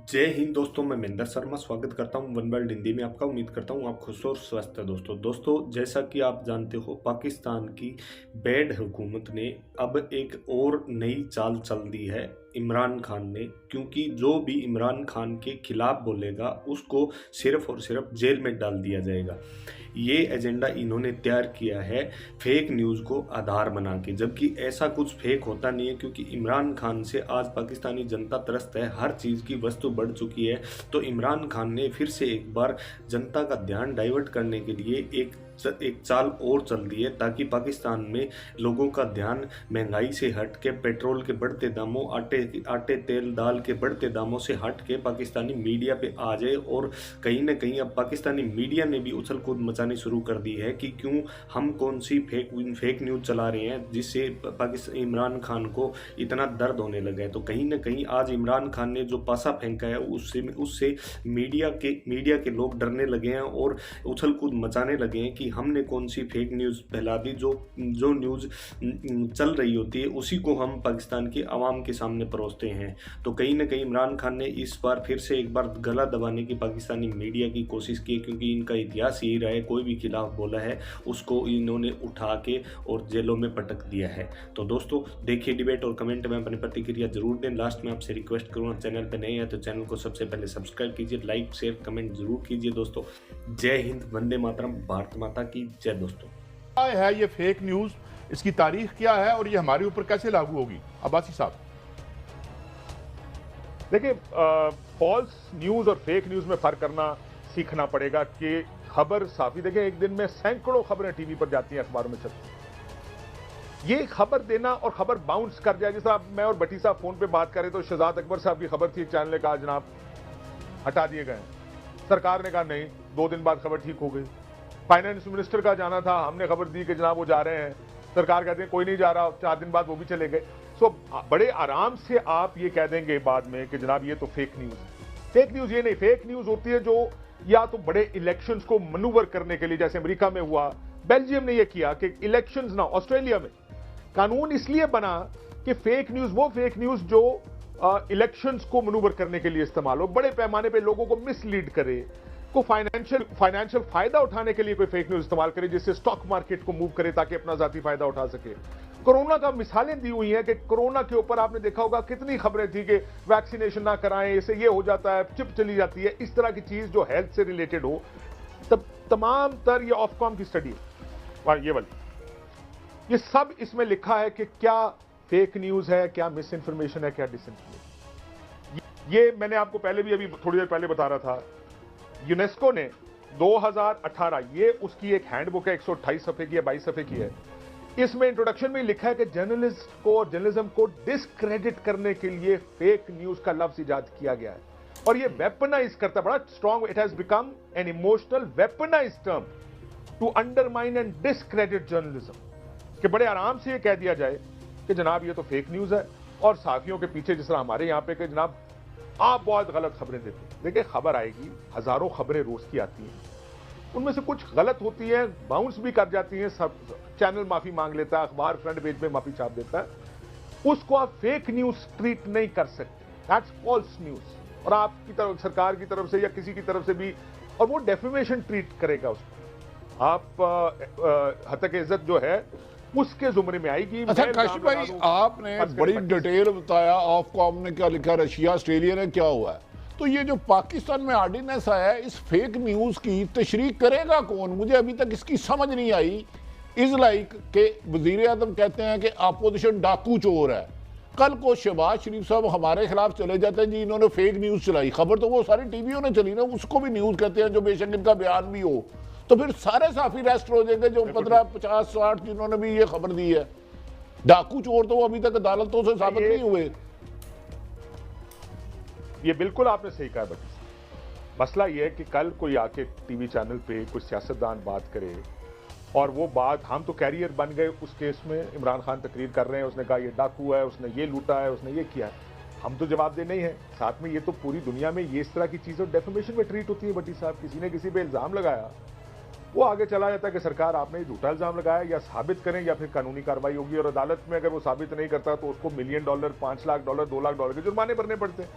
जय हिंद दोस्तों, मैं महेंद्र शर्मा स्वागत करता हूं वन वर्ल्ड हिंदी में आपका। उम्मीद करता हूं आप खुश और स्वस्थ हैं। दोस्तों जैसा कि आप जानते हो, पाकिस्तान की बैड हुकूमत ने अब एक और नई चाल चल दी है इमरान खान ने, क्योंकि जो भी इमरान खान के खिलाफ बोलेगा उसको सिर्फ और सिर्फ जेल में डाल दिया जाएगा। ये एजेंडा इन्होंने तैयार किया है फेक न्यूज़ को आधार बना के, जबकि ऐसा कुछ फेक होता नहीं है, क्योंकि इमरान खान से आज पाकिस्तानी जनता त्रस्त है। हर चीज़ की वस्तु बढ़ चुकी है। तो इमरान खान ने फिर से एक बार जनता का ध्यान डाइवर्ट करने के लिए एक चाल और चल दी है, ताकि पाकिस्तान में लोगों का ध्यान महंगाई से हट के, पेट्रोल के बढ़ते दामों, आटे तेल दाल के बढ़ते दामों से हट के पाकिस्तानी मीडिया पे आ जाए। और कहीं ना कहीं अब पाकिस्तानी मीडिया ने भी उछल कूद मचानी शुरू कर दी है कि क्यों हम कौन सी फेक न्यूज़ चला रहे हैं, जिससे पाकिस्तान इमरान खान को इतना दर्द होने लगा है। तो कहीं ना कहीं आज इमरान खान ने जो पासा फेंका है उससे मीडिया के लोग डरने लगे हैं और उछल कूद मचाने लगे हैं कि हमने कौन सी फेक न्यूज़ फैला दी। जो न्यूज़ चल रही होती है उसी को हम पाकिस्तान की आवाम के सामने परोसते हैं। तो कहीं ना कहीं इमरान खान ने इस बार फिर से एक बार गला दबाने की पाकिस्तानी मीडिया की कोशिश की, क्योंकि इनका इतिहास यही रहा है, कोई भी खिलाफ बोला है उसको इन्होंने उठा के और जेलों में पटक दिया है। तो दोस्तों देखिए डिबेट और कमेंट में अपनी प्रतिक्रिया जरूर दें। लास्ट में आपसे रिक्वेस्ट करूँगा, चैनल पर नए हैं तो चैनल को सबसे पहले सब्सक्राइब कीजिए, लाइक शेयर कमेंट जरूर कीजिए। दोस्तों जय हिंद, वंदे मातरम, भारत माता की जय। दोस्तों क्या है ये फेक न्यूज, इसकी तारीख क्या है और ये हमारे ऊपर कैसे लागू होगी? अब्बासी साहब देखिए, फॉल्स न्यूज और फेक न्यूज में फर्क करना सीखना पड़ेगा कि खबर साफी, देखिए एक दिन में सैकड़ों खबरें टीवी पर जाती हैं, अखबारों में चलती हैं। ये खबर देना और खबर बाउंस कर जाए, जैसा मैं और भट्टी साहब फोन पे बात करें तो शहजाद अकबर साहब की खबर थी, एक चैनल ने कहा जनाब हटा दिए गए, सरकार ने कहा नहीं, 2 दिन बाद खबर ठीक हो गई। फाइनेंस मिनिस्टर का जाना था, हमने खबर दी कि जनाब वो जा रहे हैं, सरकार कहते हैं कोई नहीं जा रहा, 4 दिन बाद वो भी चले गए। सो बड़े आराम से आप ये कह देंगे बाद में कि जनाब ये तो फेक न्यूज ये नहीं, फेक न्यूज होती है जो या तो बड़े इलेक्शंस को मनूवर करने के लिए, जैसे अमेरिका में हुआ, बेल्जियम ने यह किया कि इलेक्शंस ना, ऑस्ट्रेलिया में कानून इसलिए बना कि वो फेक न्यूज जो इलेक्शंस को मनूवर करने के लिए इस्तेमाल हो, बड़े पैमाने पे लोगों को मिसलीड करे, को फाइनेंशियल फायदा उठाने के लिए कोई फेक न्यूज इस्तेमाल करे, जिससे स्टॉक मार्केट को मूव करे ताकि अपना जाती फायदा उठा सके। कोरोना का मिसालें दी हुई हैं कि कोरोना के ऊपर आपने देखा होगा कितनी खबरें थी कि वैक्सीनेशन ना कराएं, इससे ये हो जाता है, चिप चली जाती है, इस तरह की चीज जो हेल्थ से रिलेटेड हो, तब तमाम तर ये ऑफकॉम की स्टडी है, ये वाली, ये सब इसमें लिखा है कि क्या फेक न्यूज है, क्या मिस इंफॉर्मेशन है, क्या डिसइंफॉर्मेशन। ये मैंने आपको पहले भी अभी थोड़ी देर पहले बता रहा था, यूनेस्को ने 2018, ये उसकी एक हैंडबुक है, 128 सफे की है, 22 सफे की है। इसमें इंट्रोडक्शन में लिखा है कि जर्नलिस्ट को और जर्नलिज्म को डिस्क्रेडिट करने के लिए फेक न्यूज का लफ्ज इजाद किया गया है, और ये वेपनाइज करता, बड़ा strong, it has become an emotional weaponize term to undermine and discredit journalism, कि बड़े आराम से ये कह दिया जाए कि जनाब ये तो फेक न्यूज है, और साथियों के पीछे जिस तरह हमारे यहां पे कि जनाब आप बहुत गलत खबरें देते हैं। देखिए खबर आएगी, हजारों खबरें रोज की आती हैं, उनमें से कुछ गलत होती हैं, बाउंस भी कर जाती हैं, सब चैनल माफी मांग लेता है, अखबार फ्रंट पेज पे माफी छाप देता है, उसको आप फेक न्यूज ट्रीट नहीं कर सकते, दैट्स फॉल्स न्यूज। और आपकी तरफ, सरकार की तरफ से या किसी की तरफ से भी, और वो डेफेमेशन ट्रीट करेगा उसको, आप हद तक इज्जत जो है उसके जुमरे में आएगी। अच्छा काशिफ भाई, आपने बड़ी डिटेल बताया, ऑफकॉम ने क्या लिखा, रशिया ऑस्ट्रेलिया ने क्या हुआ है, तो ये जो पाकिस्तान में ऑर्डिनेंस आया है, इस फेक न्यूज की तशरीह करेगा कौन? मुझे अभी तक इसकी समझ नहीं आई। इज लाइक के वजीर आजम कहते हैं कि अपोजिशन डाकू चोर है, कल को शहबाज शरीफ साहब हमारे खिलाफ चले जाते हैं जी इन्होंने फेक न्यूज चलाई, खबर तो वो सारी टीवियों ने चली ना, उसको भी न्यूज कहते हैं, जो बेशक इनका बयान भी हो, तो फिर सारे साफी रेस्ट हो जाएंगे जो 15, 50, 60 जिन्होंने भी ये खबर दी है। डाकू चोर तो वो अभी तक अदालतों से साबित नहीं हुए। ये बिल्कुल आपने सही कहा बच्चे, मसला ये है कि कल कोई आके टीवी चैनल पे कोई सियासतदान बात करे, और वो बात, हम तो कैरियर बन गए उस केस में, इमरान खान तकरीर कर रहे हैं, उसने कहा ये डाकू है, उसने ये लूटा है, उसने ये किया है, हम तो जवाब दे नहीं है। साथ में ये तो पूरी दुनिया में ये इस तरह की चीजें डेफेमेशन में ट्रीट होती है बट्टी साहब, किसी ने किसी पे इल्जाम लगाया, वो आगे चला जाता है कि सरकार आपने झूठा इल्जाम लगाया, या साबित करें या फिर कानूनी कार्रवाई होगी, और अदालत में अगर वो साबित नहीं करता तो उसको $1 मिलियन, $5 लाख, $2 लाख के जुर्माने भरने पड़ते हैं।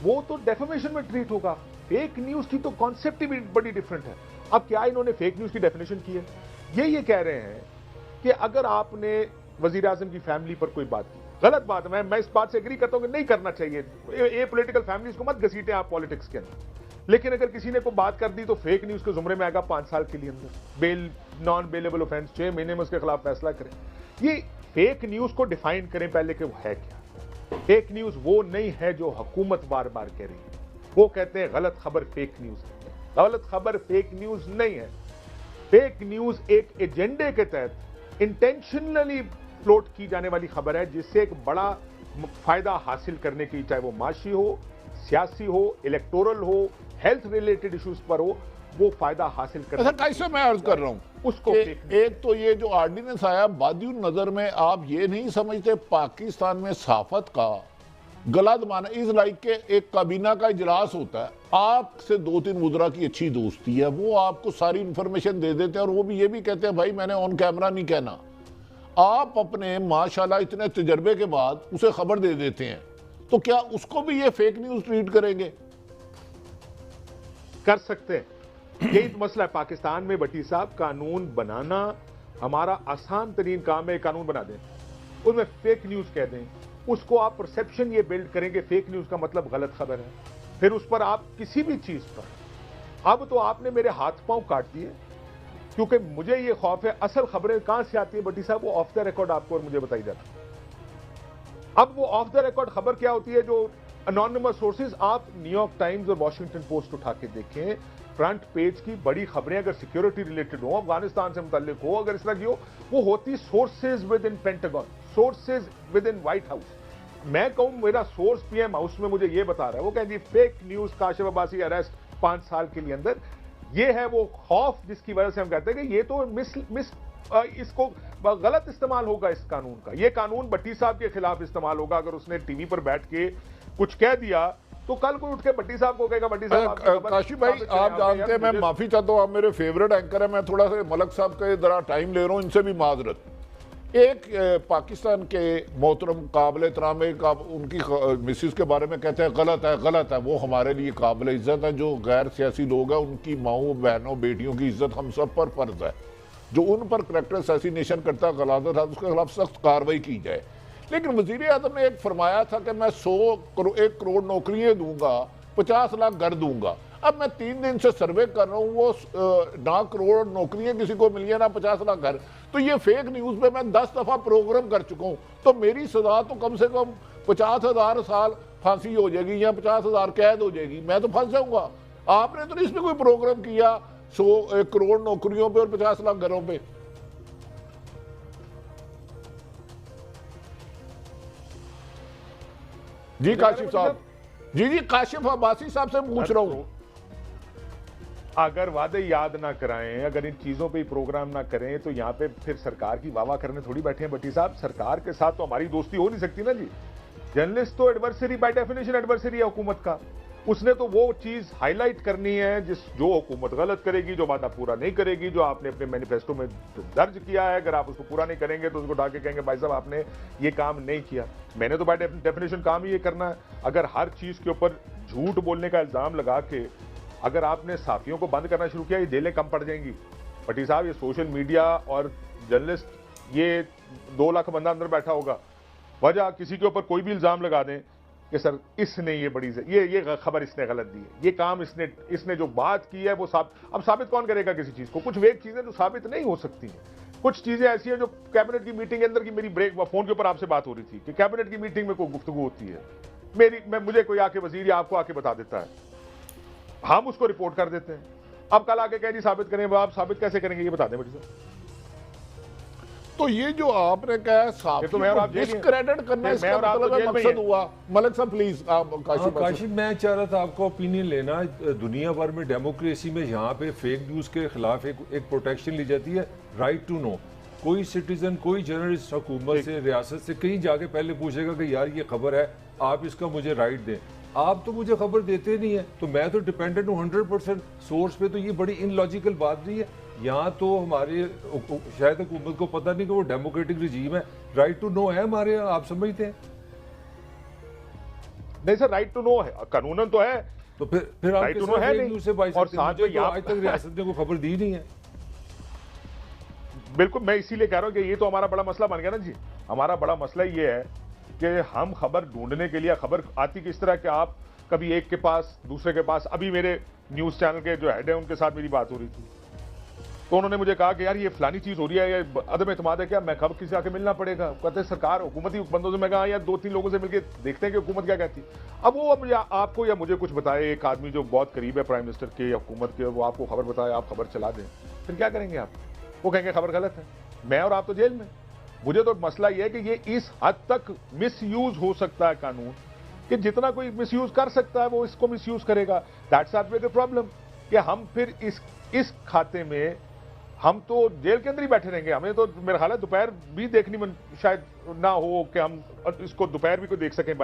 वो तो डेफेमेशन में ट्रीट होगा। फेक न्यूज की तो कॉन्सेप्ट ही बड़ी डिफरेंट है। अब क्या इन्होंने फेक न्यूज की डेफिनेशन की है? ये कह रहे हैं कि अगर आपने वजीर आजम की फैमिली पर कोई बात की, गलत बात है, मैं इस बात से एग्री करता हूं कि नहीं करना चाहिए, ये पॉलिटिकल फैमिलीज को मत घसीटे आप पॉलिटिक्स के अंदर, लेकिन अगर किसी ने कोई बात कर दी तो फेक न्यूज के जुमरे में आएगा 5 साल के लिए अंदर, बेल नॉन बेलेबल ऑफेंस, 6 महीने में उसके खिलाफ फैसला करें। ये फेक न्यूज को डिफाइन करें पहले कि वो है क्या। फेक न्यूज वो नहीं है जो हुकूमत बार बार कह रही है। वो कहते हैं गलत खबर फेक न्यूज है। गलत खबर फेक न्यूज नहीं है। फेक न्यूज एक एजेंडे के तहत इंटेंशनली फ्लोट की जाने वाली खबर है, जिससे एक बड़ा फायदा हासिल करने की, चाहे वो माशी हो, सियासी हो, इलेक्टोरल हो, हेल्थ रिलेटेड इश्यूज पर हो, वो फायदा हासिल करने। अच्छा, कैसे मैं अर्ज कर रहा हूं उसको एक तो ये जो ऑर्डिनेंस आया, बादी नजर में आप ये नहीं समझते पाकिस्तान में सहाफत का गला दबाना इज लाइक के एक काबीना का इजलास होता है, आपसे 2-3 वुज़रा की अच्छी दोस्ती है, वो आपको सारी इंफॉर्मेशन दे देते हैं और वो भी ये भी कहते हैं भाई मैंने ऑन कैमरा नहीं कहना। आप अपने माशाल्लाह इतने तजर्बे के बाद उसे खबर दे देते हैं, तो क्या उसको भी ये फेक न्यूज ट्रीट करेंगे? कर सकते हैं। यही तो मसला है पाकिस्तान में भट्टी साहब। कानून बनाना हमारा आसान तरीन काम है। कानून बना दें, उसमें फेक न्यूज कह दें, उसको आप परसेप्शन ये बिल्ड करेंगे फेक न्यूज का मतलब गलत खबर है, फिर उस पर आप किसी भी चीज पर, अब तो आपने मेरे हाथ पांव काट दिए, क्योंकि मुझे ये खौफ है असल खबरें कहां से आती है भट्टी साहब, वो ऑफ द रिकॉर्ड आपको और मुझे बताई जाती है। अब वो ऑफ द रिकॉर्ड खबर क्या होती है? जो अनोनिमस सोर्सेज, आप न्यूयॉर्क टाइम्स और वॉशिंगटन पोस्ट उठा के देखें, फ्रंट पेज की बड़ी खबरें अगर सिक्योरिटी रिलेटेड हो, अफगानिस्तान से मुताल्लिक हो, अगर इस तरह की हो, वो होती sources with in pentagon, sources with in white house. मैं कहूं मेरा सोर्स पीएम हाउस में मुझे ये बता रहा है, वो कहें जी fake news, Kashif Abbasi arrest 5 साल के लिए अंदर। ये है वो खौफ जिसकी वजह से हम कहते हैं कि ये तो इसको गलत इस्तेमाल होगा इस कानून का। ये कानून भट्टी साहब के खिलाफ इस्तेमाल होगा। अगर उसने टीवी पर बैठ के कुछ कह दिया तो कल कोई उठ के भट्टी साहब को कहेगा भट्टी साहब। काशिफ भाई आप जानते हैं, मैं माफी चाहता हूं, आप मेरे फेवरेट एंकर है, मैं थोड़ा सा मलक साहब का जरा टाइम ले रहा हूं, इनसे भी माजरत। एक पाकिस्तान के मोहतरम काबिल एहतराम उनकी मिसिस के बारे में कहते हैं गलत है, गलत है। वो हमारे लिए काबिल इज्जत है। जो गैर सियासी लोग हैं उनकी माओ बहनों बेटियों की इज्जत हम सब पर फर्ज है। जो उन पर करैक्टर असैसिनेशन करता है, गलाजत है, उसके खिलाफ सख्त कार्रवाई की जाए। लेकिन वज़ीर आज़म ने एक फरमाया था कि मैं 1 करोड़ नौकरियाँ दूंगा, 50 लाख घर दूंगा। अब मैं 3 दिन से सर्वे कर रहा हूँ, वो 9 करोड़ नौकरियां किसी को मिली है ना 50 लाख घर। तो ये फेक न्यूज़ पे मैं 10 दफ़ा प्रोग्राम कर चुका हूँ, तो मेरी सजा तो कम से कम 50,000 साल फांसी हो जाएगी या 50,000 कैद हो जाएगी, मैं तो फंस जाऊंगा। आपने तो इसमें कोई प्रोग्राम किया 1 करोड़ नौकरियों पे और 50 लाख घरों पे। जी काशिफ साहब, जी काशिफ अब्बासी साहब से पूछ रहा हूं, अगर वादे याद ना कराएं, अगर इन चीजों पे प्रोग्राम ना करें, तो यहाँ पे फिर सरकार की वाह करने थोड़ी बैठे हैं भट्टी साहब। सरकार के साथ तो हमारी दोस्ती हो नहीं सकती ना जी। जर्नलिस्ट तो एडवर्सरी, बाय डेफिनेशन एडवर्सरी है हुकूमत का। उसने तो वो चीज हाईलाइट करनी है जो हुकूमत गलत करेगी, जो वादा पूरा नहीं करेगी, जो आपने अपने मैनिफेस्टो में दर्ज किया है। अगर आप उसको पूरा नहीं करेंगे तो उसको डाके कहेंगे भाई साहब आपने ये काम नहीं किया। मैंने तो बाय डेफिनेशन काम ही ये करना है। अगर हर चीज के ऊपर झूठ बोलने का इल्जाम लगा के अगर आपने साफियों को बंद करना शुरू किया, ये जेलें कम पड़ जाएंगी भट्टी साहब। ये सोशल मीडिया और जर्नलिस्ट, ये 2 लाख बंदा अंदर बैठा होगा, वजह किसी के ऊपर कोई भी इल्जाम लगा दें कि सर इसने ये बड़ी ये खबर इसने गलत दी है, ये काम इसने जो बात की है वो अब साबित कौन करेगा किसी चीज को? कुछ वेग चीजें जो साबित नहीं हो सकती हैं। कुछ चीजें ऐसी हैं जो कैबिनेट की मीटिंग के अंदर की, मेरी ब्रेक फोन के ऊपर आपसे बात हो रही थी कि कैबिनेट की मीटिंग में कोई गुफ्तगू होती है, मुझे कोई आके वजीर या आपको आके बता देता है, हम उसको रिपोर्ट कर देते हैं। अब कल आके कह जी साबित करें, वो आप साबित कैसे करेंगे ये बता दें भट्टी साहब। तो ये जो आपने कहा तो मैं और आप डिस्क्रेडिट करना इसका मतलब मकसद हुआ। मलिक साहब प्लीज आप काशिफ, मैं चाह रहा था आपका ओपिनियन लेना। दुनिया भर में डेमोक्रेसी में यहाँ पे फेक न्यूज के खिलाफ एक प्रोटेक्शन ली जाती है, राइट टू नो। कोई सिटीजन, कोई जर्नलिस्ट हुकूमत से, रियासत से कहीं जाके पहले पूछेगा कि यार ये खबर है, आप इसका मुझे राइट दें। आप तो मुझे खबर देते नहीं है, तो मैं तो डिपेंडेंट हूँ 100% सोर्स पे। तो ये बड़ी इनलॉजिकल बात नहीं है। यहाँ तो हमारे शायद हुकूमत को पता नहीं कि वो डेमोक्रेटिक रिजीम है, राइट टू नो है हमारे यहाँ, आप समझते हैं? नहीं सर, राइट टू नो है, कानूनन तो है, तो फिर आप Right to कैसे know है fake नहीं। news से बाइट और सकते हैं? साथ मुझे में तो यहाँ- आज तक रियासत ने कोई खबर दी नहीं है। बिल्कुल, मैं इसीलिए कह रहा हूं कि ये तो हमारा बड़ा मसला बन गया ना जी। हमारा बड़ा मसला ये है कि हम खबर ढूंढने के लिए, खबर आती किस तरह कि आप कभी एक के पास दूसरे के पास, अभी मेरे न्यूज चैनल के जो हेड है उनके साथ मेरी बात हो रही थी, तो उन्होंने मुझे कहा कि यार ये फलानी चीज हो रही है, ये अदम एतमाद है क्या, मैं कब किसी आके मिलना पड़ेगा, कहते हैं सरकार हुकूमती बंदों से। मैं कहा यार 2-3 लोगों से मिलकर देखते हैं कि हुकूमत क्या कहती है। अब वो अब आपको या मुझे कुछ बताए, एक आदमी जो बहुत करीब है प्राइम मिनिस्टर के या हुकूमत के, वो आपको खबर बताए, आप खबर चला दें, फिर क्या करेंगे आप? वो कहेंगे खबर गलत है, मैं और आप तो जेल में। मुझे तो मसला ये है कि ये इस हद तक मिसयूज हो सकता है कानून, कि जितना कोई मिसयूज कर सकता है वो इसको मिसयूज करेगा। दैट्स आर द प्रॉब्लम, कि हम फिर इस खाते में हम तो जेल के अंदर ही बैठे रहेंगे। हमें तो मेरा ख्याल है दोपहर भी देखनी शायद ना हो कि हम इसको दोपहर भी को देख सकें।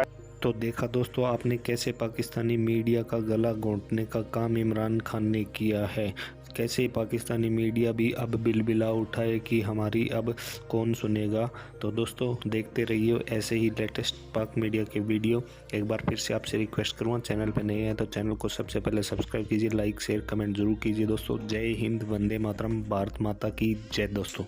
तो देखा दोस्तों आपने कैसे पाकिस्तानी मीडिया का गला घोंटने का काम इमरान खान ने किया है, कैसे पाकिस्तानी मीडिया भी अब बिलबिला उठाए कि हमारी अब कौन सुनेगा। तो दोस्तों देखते रहिए ऐसे ही लेटेस्ट पाक मीडिया के वीडियो। एक बार फिर से आपसे रिक्वेस्ट करूँगा, चैनल पे नए हैं तो चैनल को सबसे पहले सब्सक्राइब कीजिए, लाइक शेयर कमेंट जरूर कीजिए दोस्तों। जय हिंद, वंदे मातरम, भारत माता की जय दोस्तों।